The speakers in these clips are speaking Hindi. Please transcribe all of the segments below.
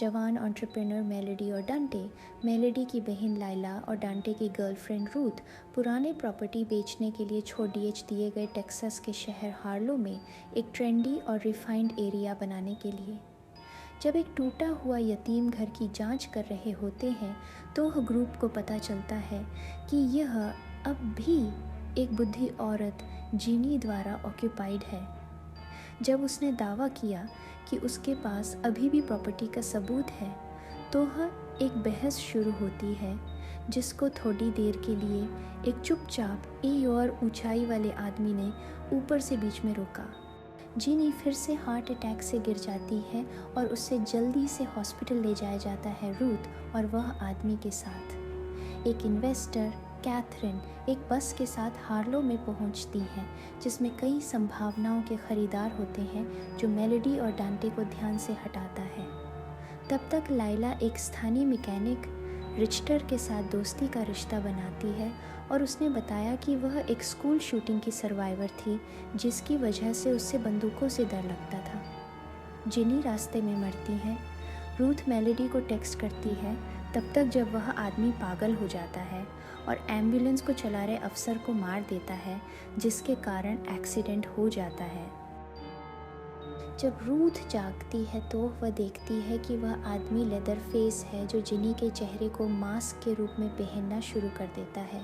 जवान एंटरप्रेन्योर मेलोडी और डांटे, मेलोडी की बहन लाइला और डांटे की गर्लफ्रेंड रूथ पुराने प्रॉपर्टी बेचने के लिए छोड़ दिए गए टेक्सास के शहर हार्लो में एक ट्रेंडी और रिफाइंड एरिया बनाने के लिए। जब एक टूटा हुआ यतीम घर की जांच कर रहे होते हैं तो वह ग्रुप को पता चलता है कि यह अब भी एक बुढ़ी औरत जीनी द्वारा ऑक्यूपाइड है। जब उसने दावा किया कि उसके पास अभी भी प्रॉपर्टी का सबूत है तो वह एक बहस शुरू होती है जिसको थोड़ी देर के लिए एक चुपचाप एक और ऊंचाई वाले आदमी ने ऊपर से बीच में रोका। जीनी फिर से हार्ट अटैक से गिर जाती है और उससे जल्दी से हॉस्पिटल ले जाया जाता है रूथ और वह आदमी के साथ। एक इन्वेस्टर कैथरीन एक बस के साथ हार्लो में पहुंचती है जिसमें कई संभावनाओं के खरीदार होते हैं जो मेलोडी और डांटे को ध्यान से हटाता है। तब तक लाइला एक स्थानीय मैकेनिक रिचटर के साथ दोस्ती का रिश्ता बनाती है और उसने बताया कि वह एक स्कूल शूटिंग की सर्वाइवर थी जिसकी वजह से उससे बंदूकों से डर लगता था। जिनी रास्ते में मरती है। रूथ मेलोडी को टेक्स्ट करती है तब तक जब वह आदमी पागल हो जाता है और एम्बुलेंस को चला रहे अफसर को मार देता है जिसके कारण एक्सीडेंट हो जाता है। जब रूथ जागती है तो वह देखती है कि वह आदमी लेदर फेस है जो जिनी के चेहरे को मास्क के रूप में पहनना शुरू कर देता है।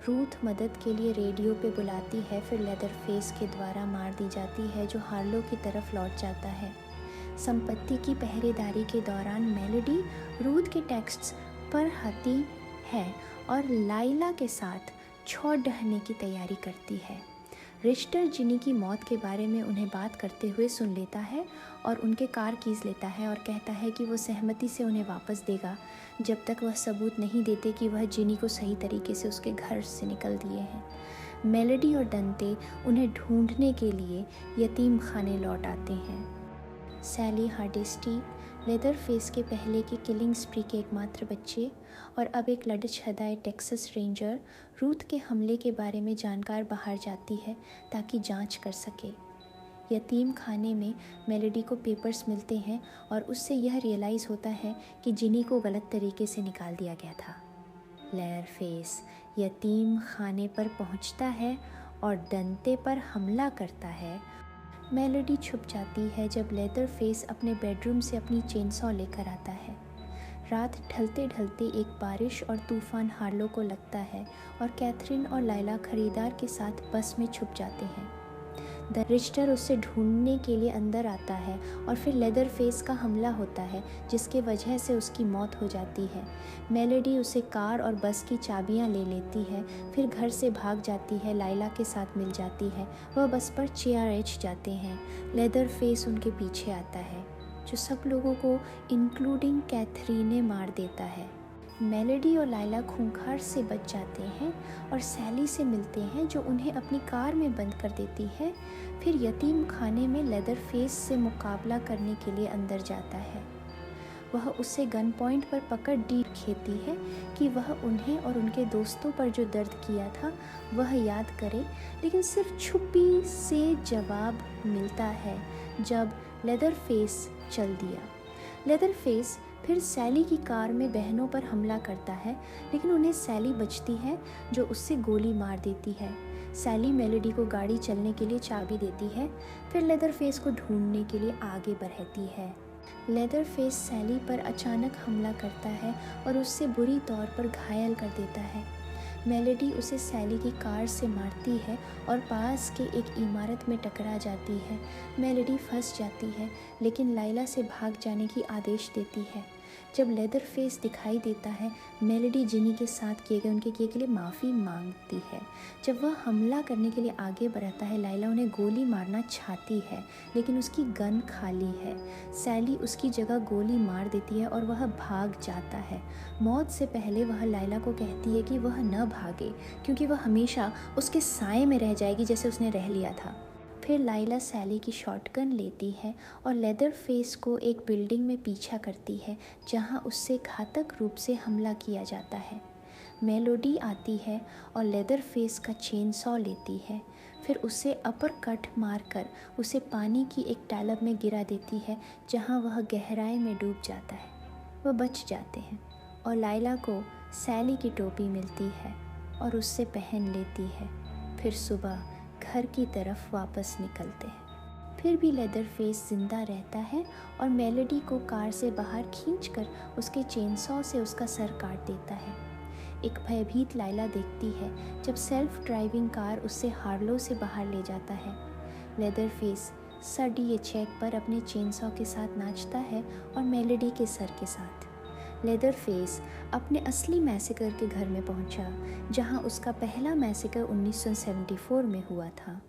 रूथ मदद के लिए रेडियो पे बुलाती है, फिर लेदर फेस के द्वारा मार दी जाती है जो हार्लो की तरफ लौट जाता है। संपत्ति की पहरेदारी के दौरान मेलोडी रूथ के टेक्स्ट्स पर आती है और लाइला के साथ छोड़ ढहने की तैयारी करती है। रिश्टर जिनी की मौत के बारे में उन्हें बात करते हुए सुन लेता है और उनके कार कीज लेता है और कहता है कि वो सहमति से उन्हें वापस देगा जब तक वह सबूत नहीं देते कि वह जिनी को सही तरीके से उसके घर से निकल दिए हैं। मेलोडी और डंटे उन्हें ढूंढने के लिए यतीम खाने लौट आते हैं। सैली हार्डेस्टी लेदर फेस के पहले के किलिंग स्प्री के एकमात्र बच्चे और अब एक लड़छदाए टेक्सास रेंजर रूथ के हमले के बारे में जानकार बाहर जाती है ताकि जांच कर सके। यतीम खाने में मेलोडी को पेपर्स मिलते हैं और उससे यह रियलाइज़ होता है कि जिनी को गलत तरीके से निकाल दिया गया था। लेदर फेस यतीम खाने पर पहुंचता है और डंटे पर हमला करता है। मेलोडी छुप जाती है जब लेदर फेस अपने बेडरूम से अपनी चेनसॉ लेकर आता है। रात ढलते ढलते एक बारिश और तूफान हार्लो को लगता है और कैथरीन और लाइला खरीदार के साथ बस में छुप जाते हैं। द रिचटर उसे ढूंढने के लिए अंदर आता है और फिर लेदर फेस का हमला होता है जिसके वजह से उसकी मौत हो जाती है। मेलोडी उसे कार और बस की चाबियां ले लेती है, फिर घर से भाग जाती है, लाइला के साथ मिल जाती है। वह बस पर चेयर जाते हैं। लेदर फेस उनके पीछे आता है जो सब लोगों को इंक्लूडिंग कैथरीन मार देता है। मेलोडी और लाइला खूंखार से बच जाते हैं और सैली से मिलते हैं जो उन्हें अपनी कार में बंद कर देती है। फिर यतीम खाने में लेदर फेस से मुकाबला करने के लिए अंदर जाता है। वह उससे गन पॉइंट पर पकड़ खेती है कि वह उन्हें और उनके दोस्तों पर जो दर्द किया था वह याद करे, लेकिन सिर्फ छुपी से जवाब मिलता है जब लेदर फेस चल दिया। लेदर फेस फिर सैली की कार में बहनों पर हमला करता है, लेकिन उन्हें सैली बचती है जो उससे गोली मार देती है। सैली मेलोडी को गाड़ी चलने के लिए चाबी देती है, फिर लेदर फेस को ढूंढने के लिए आगे बढ़ती है। लेदर फेस सैली पर अचानक हमला करता है और उससे बुरी तौर पर घायल कर देता है। मेलोडी उसे सैली की कार से मारती है और पास के एक इमारत में टकरा जाती है। मेलोडी फंस जाती है लेकिन लाइला से भाग जाने की आदेश देती है। जब लेदर फेस दिखाई देता है, मेलोडी जिनी के साथ किए के लिए माफ़ी मांगती है। जब वह हमला करने के लिए आगे बढ़ता है, लाइला उन्हें गोली मारना चाहती है लेकिन उसकी गन खाली है। सैली उसकी जगह गोली मार देती है और वह भाग जाता है। मौत से पहले वह लाइला को कहती है कि वह न भागे क्योंकि वह हमेशा उसके साए में रह जाएगी जैसे उसने रह लिया था। फिर लाइला सैली की शॉटगन लेती है और लेदर फेस को एक बिल्डिंग में पीछा करती है जहां उससे घातक रूप से हमला किया जाता है। मेलोडी आती है और लेदर फेस का चेन सॉ लेती है। फिर उसे अपर कट मारकर उसे पानी की एक तालाब में गिरा देती है, जहां वह गहराई में डूब जाता है। वह बच जाते हैं और लायला को सैली की टोपी मिलती है और उससे पहन लेती है। फिर सुबह घर की तरफ वापस निकलते हैं। फिर भी लेदरफेस जिंदा रहता है और मेलोडी को कार से बाहर खींचकर उसके चेनसॉ से उसका सर काट देता है। एक भयभीत लायला देखती है जब सेल्फ ड्राइविंग कार उससे हार्लो से बाहर ले जाता है। लेदरफेस सडी चेक पर अपने चेनसॉ के साथ नाचता है और मेलोडी के सर के साथ। लेदरफेस अपने असली मैसेकर के घर में पहुंचा, जहां उसका पहला मैसेकर 1974 में हुआ था।